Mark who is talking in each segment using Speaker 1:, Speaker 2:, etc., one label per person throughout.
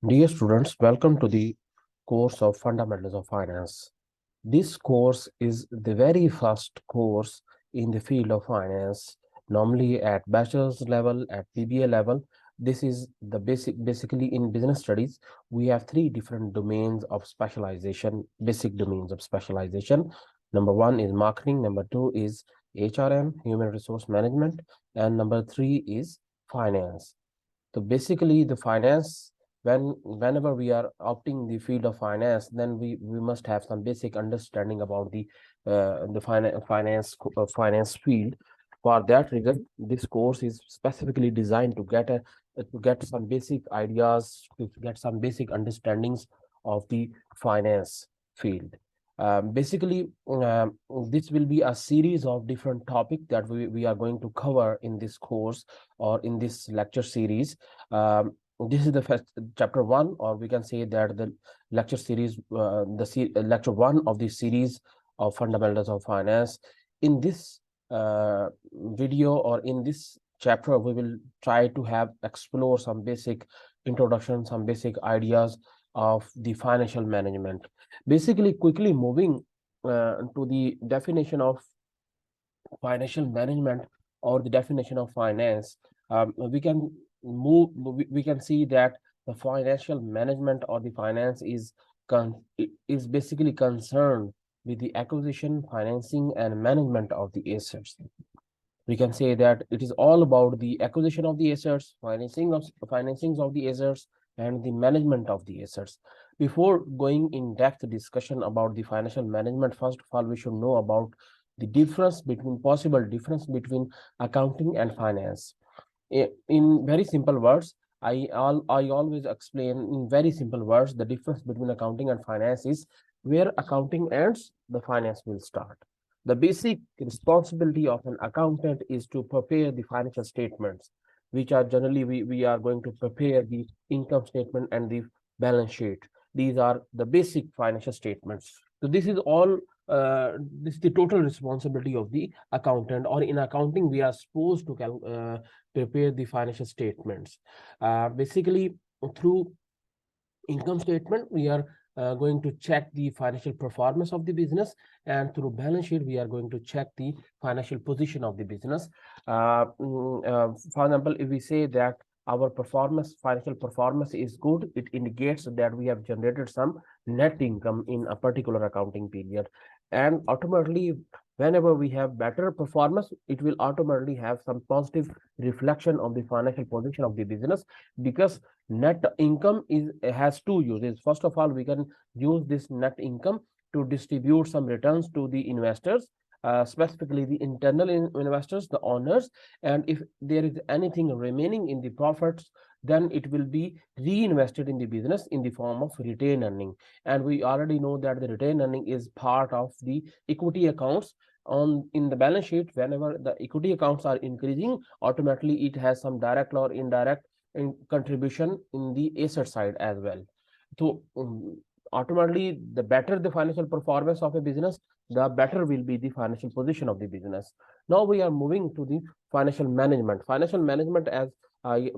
Speaker 1: Dear students, welcome to the course of Fundamentals of Finance. This course is the very first course in the field of finance, normally at bachelor's level, at BBA level. This is the basically in business studies, we have three different domains of specialization, basic domains of specialization. Number one is marketing, number two is HRM, human resource management, and number three is finance. So basically, the finance, whenever we are opting the field of finance, then we must have some basic understanding about the finance field. For that reason, this course is specifically designed to get some basic ideas, to get some basic understandings of the finance field. Basically, this will be a series of different topics that we are going to cover in this course or in this lecture series. This is the first chapter one, or we can say that the lecture series, lecture one of the series of fundamentals of finance. In this video or in this chapter, we will try to have explore some basic introduction, some basic ideas of the financial management. Basically, quickly moving to the definition of financial management or the definition of finance, we can we can see that the financial management or the finance is basically concerned with the acquisition, financing, and management of the assets. We can say that it is all about the acquisition of the assets, financings of the assets, and the management of the assets. Before going in depth discussion about the financial management, first of all, we should know about the possible difference between accounting and finance. In very simple words, I always explain in very simple words the difference between accounting and finance is where accounting ends, the finance will start. The basic responsibility of an accountant is to prepare the financial statements, which are generally we are going to prepare the income statement and the balance sheet. These are the basic financial statements. So this is the total responsibility of the accountant, or in accounting we are supposed to prepare the financial statements. Basically, through income statement, we are going to check the financial performance of the business, and through balance sheet, we are going to check the financial position of the business. For example, if we say that our financial performance is good, it indicates that we have generated some net income in a particular accounting period. And ultimately, whenever we have better performance, it will automatically have some positive reflection of the financial position of the business, because net income has two uses. First of all, we can use this net income to distribute some returns to the investors, specifically the internal investors, the owners. And if there is anything remaining in the profits, then it will be reinvested in the business in the form of retained earning. And we already know that the retained earning is part of the equity accounts on in the balance sheet. Whenever the equity accounts are increasing, automatically it has some direct or indirect contribution in the asset side as well. So automatically, the better the financial performance of a business, the better will be the financial position of the business. Now we are moving to the financial management. Financial management, as I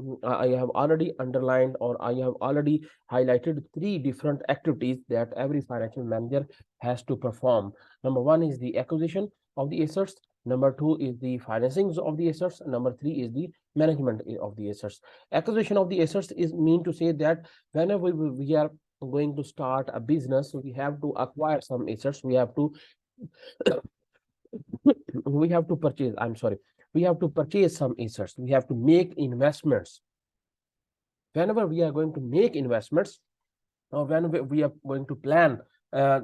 Speaker 1: have already underlined, or I have already highlighted three different activities that every financial manager has to perform. Number one is the acquisition of the assets. Number two is the financings of the assets. Number three is the management of the assets. Acquisition of the assets is mean to say that whenever we are going to start a business, we have to acquire some assets. We have to purchase. I'm sorry. We have to purchase some assets. We have to make investments. Whenever we are going to make investments, or when we are going to plan, uh,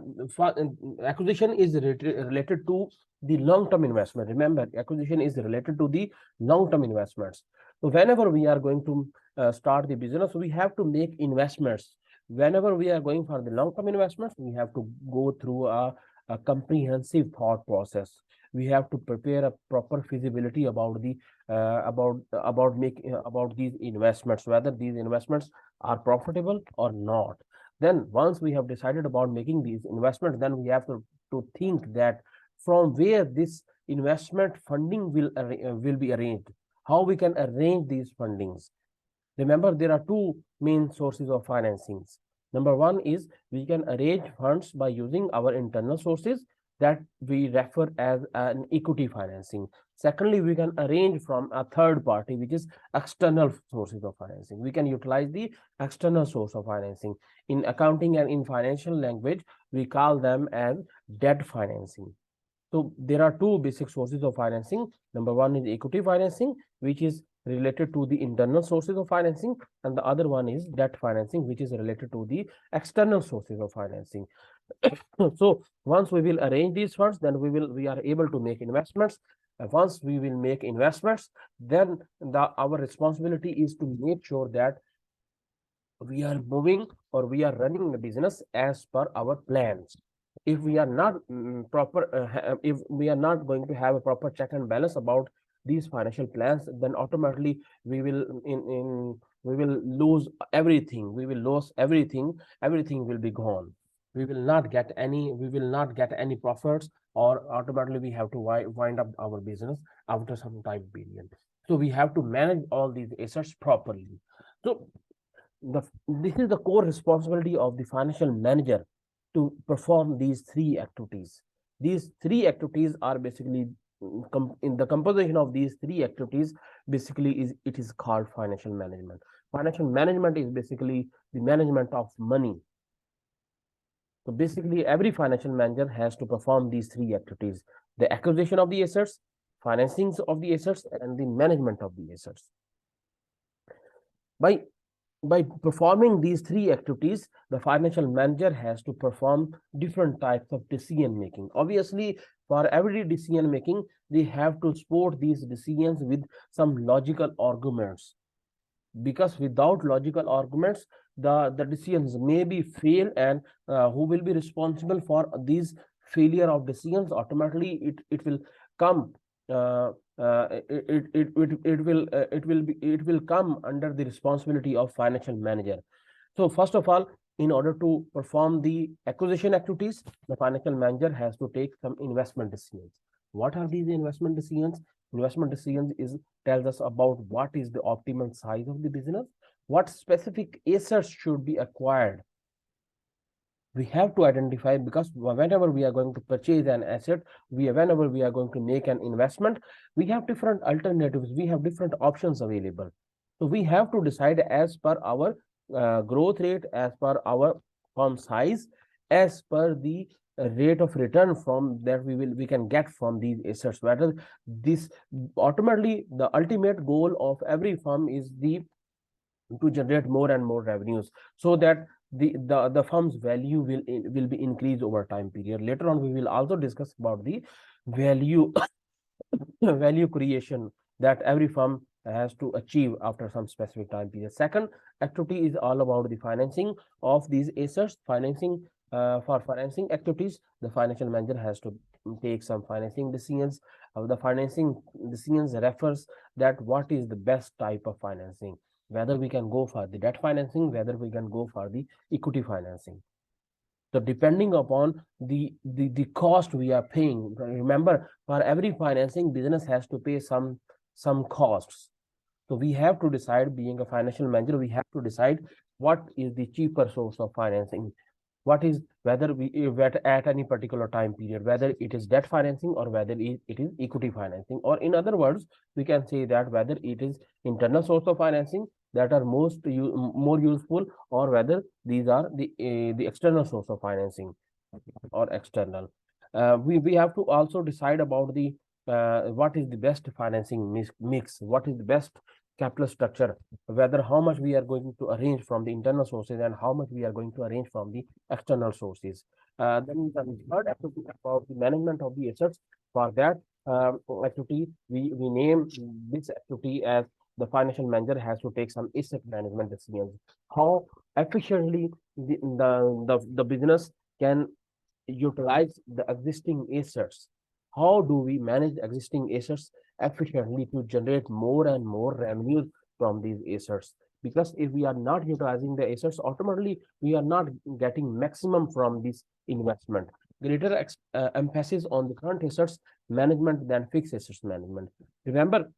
Speaker 1: acquisition is related to the long-term investment. Remember, acquisition is related to the long-term investments. So whenever we are going to start the business, we have to make investments. Whenever we are going for the long-term investments, we have to go through a comprehensive thought process. We have to prepare a proper feasibility about the about these investments, whether these investments are profitable or not. Then once we have decided about making these investments, then we have to think that from where this investment funding will be arranged, how we can arrange these fundings. Remember, there are two main sources of financings. Number one is we can arrange funds by using our internal sources that we refer as an equity financing. Secondly, we can arrange from a third party, which is external sources of financing. We can utilize the external source of financing. In accounting and in financial language, we call them as debt financing. So there are two basic sources of financing. Number one is equity financing, which is related to the internal sources of financing, and the other one is debt financing, which is related to the external sources of financing. So once we will arrange these funds, then we are able to make investments. Once we will make investments, then our responsibility is to make sure that we are moving or we are running the business as per our plans. If we are not if we are not going to have a proper check and balance about these financial plans, then automatically we will we will lose everything. We will lose everything. Everything will be gone. We will not get any. We will not get any profits, or automatically we have to wind up our business after some time period. So we have to manage all these assets properly. So this is the core responsibility of the financial manager to perform these three activities. These three activities are basically in the composition of these three activities basically is called financial management. Financial management is basically the management of money. So basically every financial manager has to perform these three activities: the acquisition of the assets, financings of the assets, and the management of the assets. By performing these three activities, the financial manager has to perform different types of decision making. Obviously, for every decision making, they have to support these decisions with some logical arguments, because without logical arguments, the decisions may be fail, and who will be responsible for these failure of decisions? Automatically, it will come. It will come under the responsibility of financial manager. So first of all, in order to perform the acquisition activities, the financial manager has to take some investment decisions. What are these investment decisions? Investment decisions tells us about what is the optimal size of the business, what specific assets should be acquired. We have to identify, because whenever we are going to purchase an asset, whenever we are going to make an investment, we have different alternatives, we have different options available. So we have to decide as per our growth rate, as per our firm size, as per the rate of return from that we can get from these assets. Whether this ultimately the ultimate goal of every firm is to generate more and more revenues, so that the firm's value will be increased over time period. Later on, we will also discuss about the value value creation that every firm has to achieve after some specific time period. Second activity is all about the financing of these assets. For financing activities, the financial manager has to take some financing decisions. The financing decisions refers that what is the best type of financing, whether we can go for the debt financing, whether we can go for the equity financing. So depending upon the cost we are paying, remember, for every financing, business has to pay some costs. So we have to decide, being a financial manager, we have to decide what is the cheaper source of financing. What is, whether at any particular time period, whether it is debt financing or whether it is equity financing, or in other words, we can say that whether it is internal source of financing that are more useful, or whether these are the external source of financing or external. We have to also decide about the what is the best financing mix, what is the best capital structure, whether how much we are going to arrange from the internal sources and how much we are going to arrange from the external sources. Then the third activity about the management of the assets. For that activity, we name this activity as the financial manager has to take some asset management decisions. How efficiently the business can utilize the existing assets. How do we manage existing assets efficiently to generate more and more revenues from these assets? Because if we are not utilizing the assets, automatically we are not getting maximum from this investment. Greater emphasis on the current assets management than fixed assets management. Remember,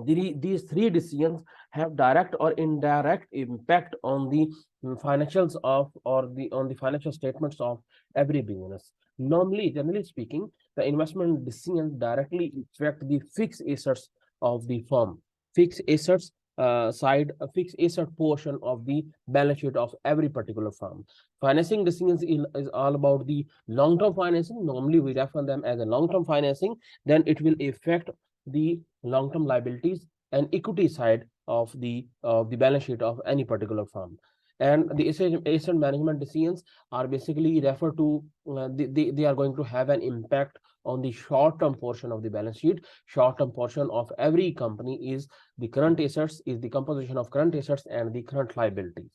Speaker 1: These three decisions have direct or indirect impact on the financials of or the on the financial statements of every business. Normally, generally speaking, the investment decisions directly affect the fixed assets of the firm. Fixed assets side, a fixed asset portion of the balance sheet of every particular firm. Financing decisions is all about the long-term financing. Normally, we refer them as a long-term financing. Then it will affect the long-term liabilities and equity side of the balance sheet of any particular firm. And the asset management decisions are basically refer to they are going to have an impact on the short-term portion of the balance sheet. Short-term portion of every company is the current assets, is the composition of current assets and the current liabilities.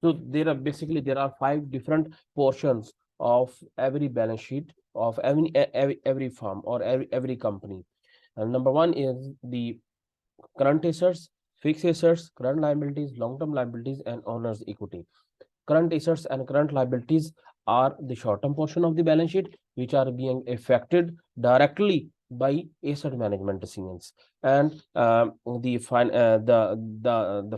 Speaker 1: So there are five different portions of every balance sheet of every firm or every company. And number one is the current assets, fixed assets, current liabilities, long-term liabilities, and owner's equity. Current assets and current liabilities are the short-term portion of the balance sheet, which are being affected directly by asset management decisions. And the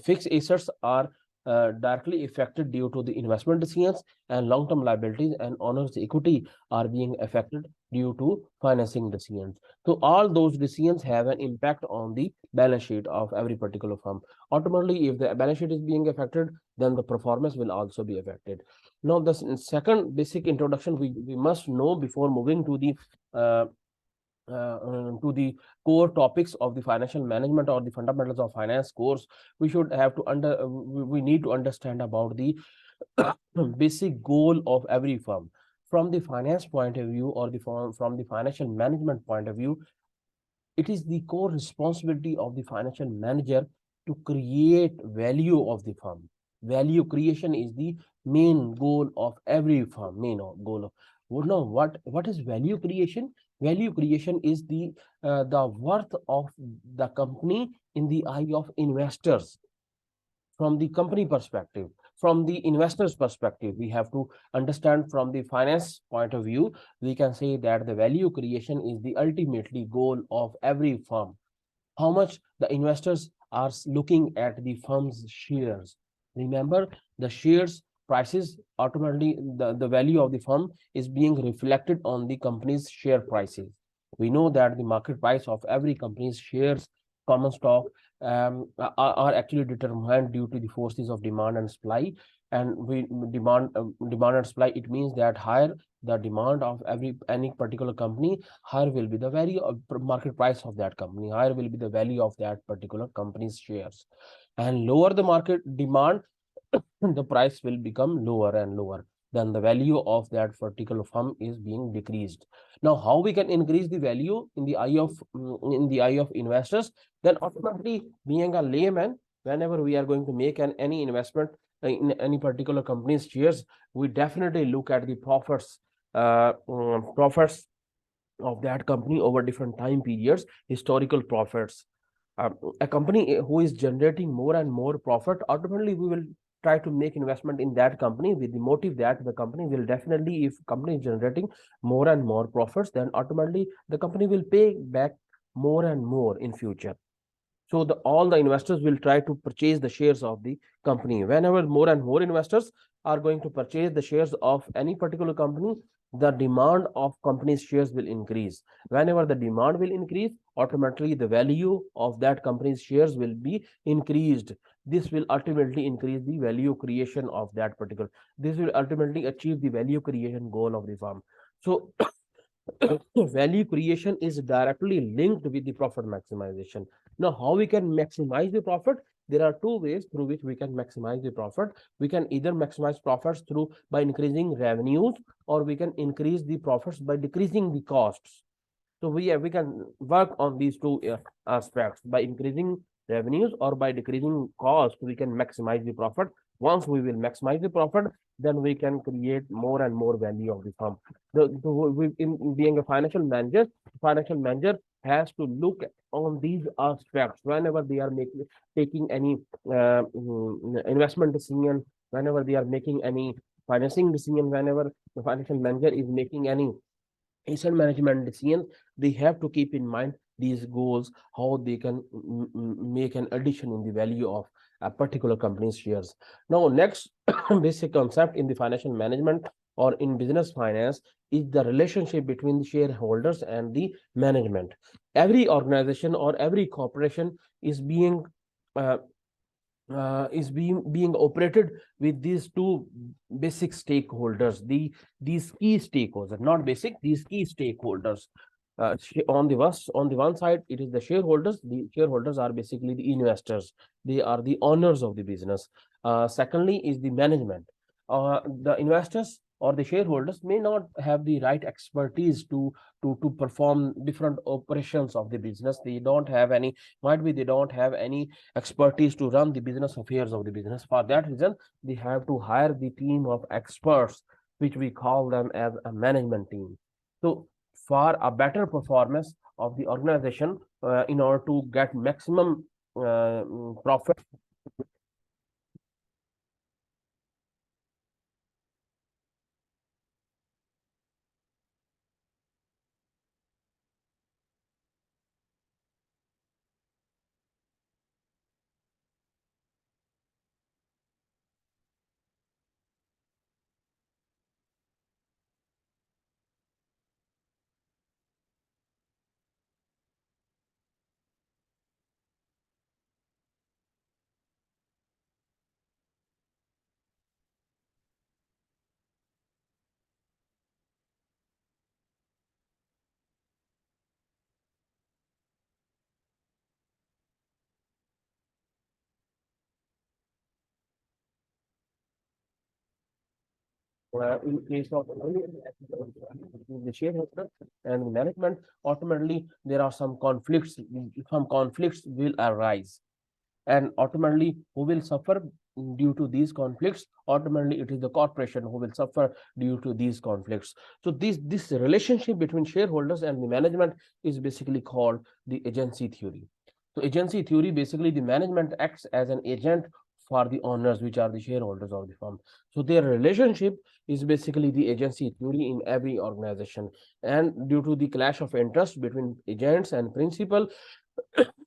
Speaker 1: fixed assets are directly affected due to the investment decisions, and long-term liabilities and owner's equity are being affected due to financing decisions. So all those decisions have an impact on the balance sheet of every particular firm. Ultimately, if the balance sheet is being affected, then the performance will also be affected. Now, the second basic introduction we must know before moving uh, to the core topics of the financial management or the fundamentals of finance course, we should have to we need to understand about the basic goal of every firm. From the finance point of view or from the financial management point of view, it is the core responsibility of the financial manager to create value of the firm. Value creation is the main goal of every firm. Main goal of what is value creation? Value creation is the worth of the company in the eye of investors. From the company perspective, from the investors perspective, we have to understand from the finance point of view. We can say that the value creation is the ultimately goal of every firm. How much the investors are looking at the firm's shares. Remember, the shares prices automatically, the value of the firm is being reflected on the company's share prices. We know that the market price of every company's shares, common stock, are actually determined due to the forces of demand and supply. And we demand and supply, it means that higher the demand of any particular company, higher will be the value of market price of that company, higher will be the value of that particular company's shares. And lower the market demand, the price will become lower and lower, then the value of that particular firm is being decreased. Now, how we can increase the value in the eye of investors? Then automatically, being a layman, whenever we are going to make any investment in any particular company's shares, we definitely look at the profits of that company over different time periods, historical profits. A company who is generating more and more profit, ultimately we will try to make investment in that company with the motive that the company will definitely, if company is generating more and more profits, then ultimately the company will pay back more and more in future. So all the investors will try to purchase the shares of the company. Whenever more and more investors are going to purchase the shares of any particular company, the demand of company's shares will increase. Whenever the demand will increase, automatically the value of that company's shares will be increased. This will ultimately increase the value creation of that particular. This will ultimately achieve the value creation goal of the firm. So value creation is directly linked with the profit maximization. Now, how we can maximize the profit? There are two ways through which we can maximize the profit. We can either maximize profits through by increasing revenues, or we can increase the profits by decreasing the costs. So we can work on these two aspects. By increasing revenues or by decreasing cost, we can maximize the profit. Once we will maximize the profit, then we can create more and more value of the firm. In being a financial manager has to look on these aspects whenever they are taking any investment decision, whenever they are making any financing decision, whenever the financial manager is making any asset management decisions, they have to keep in mind these goals, how they can make an addition in the value of a particular company's shares. Now, next basic concept in the financial management or in business finance is the relationship between the shareholders and the management. Every organization or every corporation is uh, being operated with these two basic stakeholders, these key stakeholders, not basic, these key stakeholders. On the one side, it is the shareholders. The shareholders are basically the investors. They are the owners of the business. Secondly is the management. The investors or the shareholders may not have the right expertise to perform different operations of the business. They don't have any, might be they don't have any expertise to run the business affairs of the business. For that reason, they have to hire the team of experts, which we call them as a management team. So for a better performance of the organization, in order to get maximum profit. In case of the shareholder and management, ultimately there are some conflicts. Some conflicts will arise, and ultimately who will suffer due to these conflicts? Ultimately it is the corporation who will suffer due to these conflicts. So this relationship between shareholders and the management is basically called the agency theory. So agency theory, basically the management acts as an agent for the owners, which are the shareholders of the firm. So their relationship is basically the agency theory in every organization. And due to the clash of interest between agents and principal,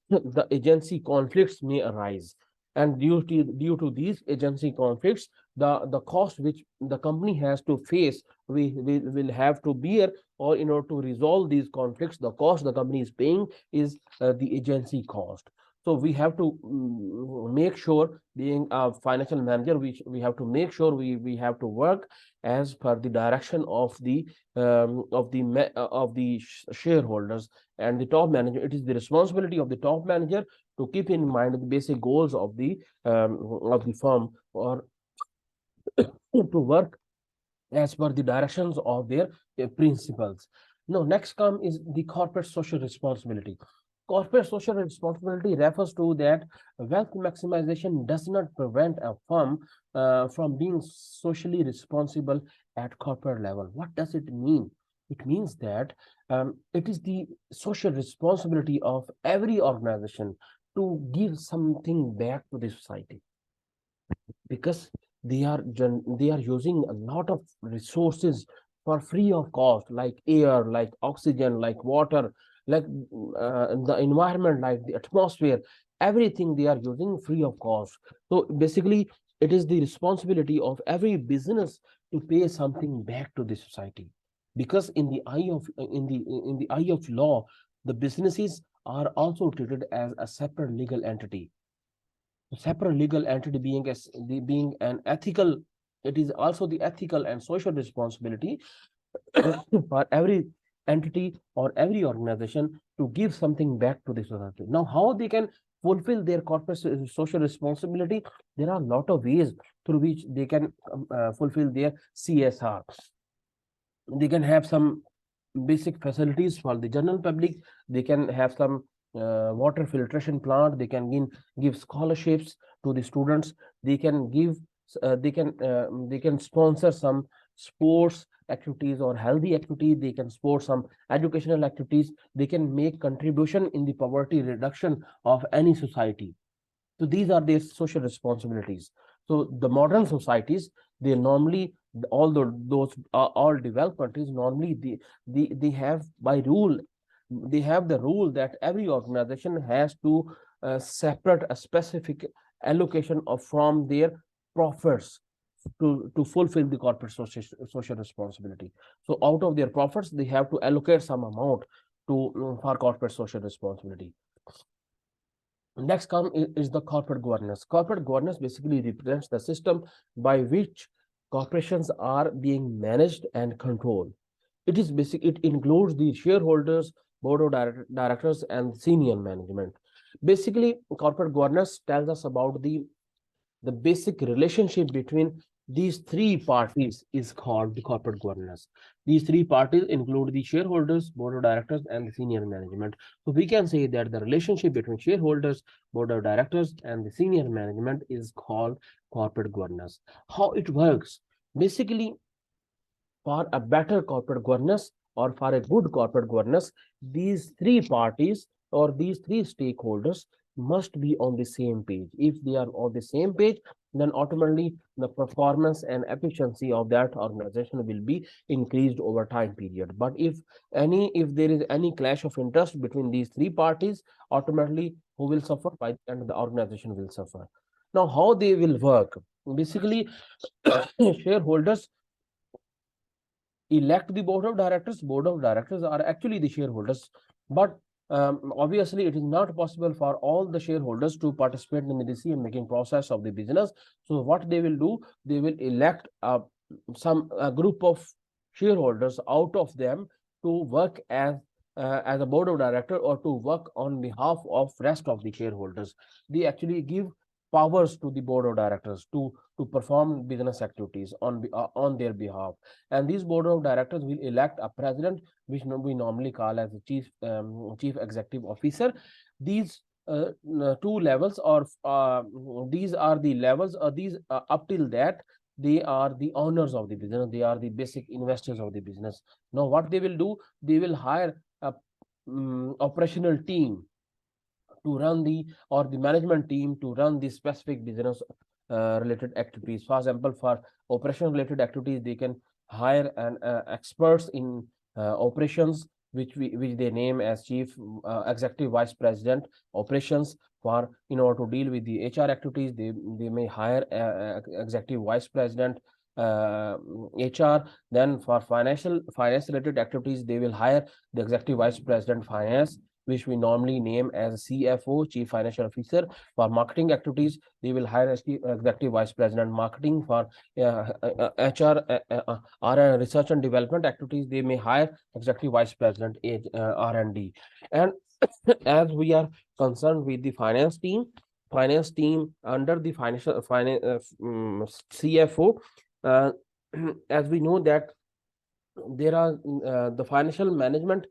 Speaker 1: the agency conflicts may arise. And due to these agency conflicts, the cost which the company has to face, we will have to bear, or in order to resolve these conflicts, the cost the company is paying is the agency cost. So we have to make sure, being a financial manager, we have to make sure we have to work as per the direction of the shareholders and the top manager. It is the responsibility of the top manager to keep in mind the basic goals of the firm, or to work as per the directions of their principles. Now, next come is the corporate social responsibility. Corporate social responsibility refers to that wealth maximization does not prevent a firm from being socially responsible at corporate level. What does it mean? It means that it is the social responsibility of every organization to give something back to the society, because they are using a lot of resources for free of cost, like air, like oxygen, like water, like the environment, like the atmosphere. Everything they are using free of cost. So basically it is the responsibility of every business to pay something back to the society, because in the eye of law, the businesses are also treated as a separate legal entity. Separate legal entity being an ethical, it is also the ethical and social responsibility for every entity or every organization to give something back to the society. Now, how they can fulfill their corporate social responsibility? There are a lot of ways through which they can fulfill their CSR. They can have some basic facilities for the general public. They can have some water filtration plant. They can give scholarships to the students. They can give they can sponsor some sports activities or healthy activities. They can support some educational activities. They can make contribution in the poverty reduction of any society. So these are their social responsibilities. So the modern societies, they normally, all developed countries, normally they have by rule, they have the rule that every organization has to separate a specific allocation of from their profits to fulfill the corporate social responsibility. So out of their profits, they have to allocate some amount to for corporate social responsibility. Next come is the corporate governance. Corporate governance basically represents the system by which corporations are being managed and controlled. It is basic. It includes the shareholders, board of directors, and senior management. Basically, corporate governance tells us about the basic relationship between these three parties is called the corporate governance. These three parties include the shareholders, board of directors, and the senior management. So we can say that the relationship between shareholders, board of directors, and the senior management is called corporate governance. How it works? Basically, for a better corporate governance or for a good corporate governance, these three parties or these three stakeholders must be on the same page. If they are on the same page, then automatically the performance and efficiency of that organization will be increased over time period. But if there is any clash of interest between these three parties, automatically who will suffer? By the end, the organization will suffer. Now, how they will work? Basically, shareholders elect the board of directors. Board of directors are actually the shareholders, but obviously it is not possible for all the shareholders to participate in the decision making process of the business. So what they will do, they will elect a group of shareholders out of them to work as a board of director or to work on behalf of rest of the shareholders. They actually give powers to the board of directors to perform business activities on their behalf. And these board of directors will elect a president, which we normally call as the chief executive officer. These two levels, or these are the levels, these up till that they are the owners of the business, they are the basic investors of the business. Now what they will do, they will hire a operational team to run the management team to run the specific business related activities. For example, for operation related activities, they can hire an experts in operations, which they name as chief executive vice president operations. For in order to deal with the HR activities, they may hire executive vice president HR. Then for finance related activities, they will hire the executive vice president finance, which we normally name as CFO, Chief Financial Officer. For marketing activities, they will hire as Executive Vice President Marketing. For HR or research and development activities, they may hire Executive Vice President R&D. And as we are concerned with the finance team under the CFO, as we know that there are the financial management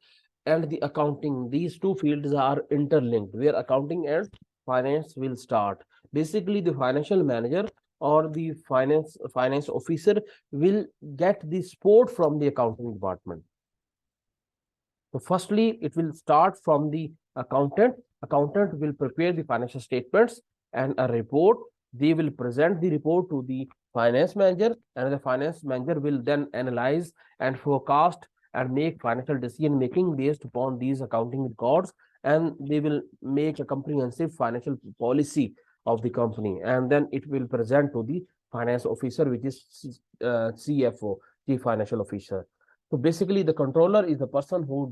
Speaker 1: and the accounting, these two fields are interlinked, where accounting and finance will start. Basically, the financial manager or the finance officer will get the support from the accounting department. So firstly, it will start from the accountant. Accountant will prepare the financial statements and a report. They will present the report to the finance manager, and the finance manager will then analyze and forecast and make financial decision making based upon these accounting records, and they will make a comprehensive financial policy of the company, and then it will present to the finance officer, which is CFO, Chief Financial Officer. So basically, the controller is the person who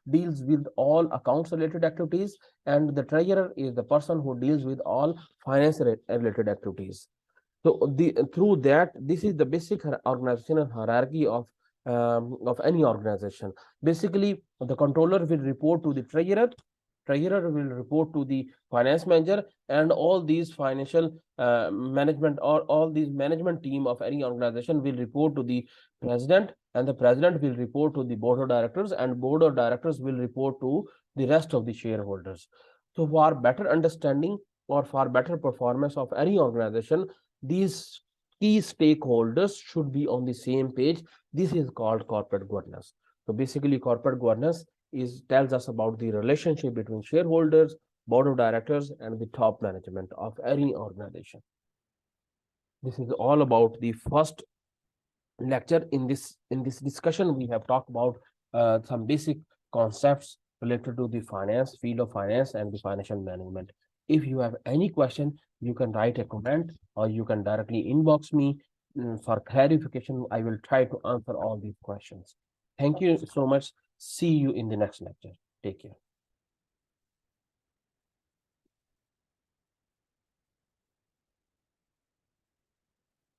Speaker 1: deals with all accounts related activities, and the treasurer is the person who deals with all finance related activities. So through that, this is the basic organizational hierarchy of any organization. Basically, the controller will report to the treasurer will report to the finance manager, and all these financial management or all these management team of any organization will report to the president, and the president will report to the board of directors, and board of directors will report to the rest of the shareholders. So for better understanding or for better performance of any organization, these key stakeholders should be on the same page. This is called corporate governance. So basically, corporate governance tells us about the relationship between shareholders, board of directors, and the top management of any organization. This is all about the first lecture. In this discussion, we have talked about some basic concepts related to the finance, field of finance and the financial management. If you have any question, you can write a comment or you can directly inbox me for clarification. I will try to answer all these questions. Thank you so much. See you in the next lecture. Take care.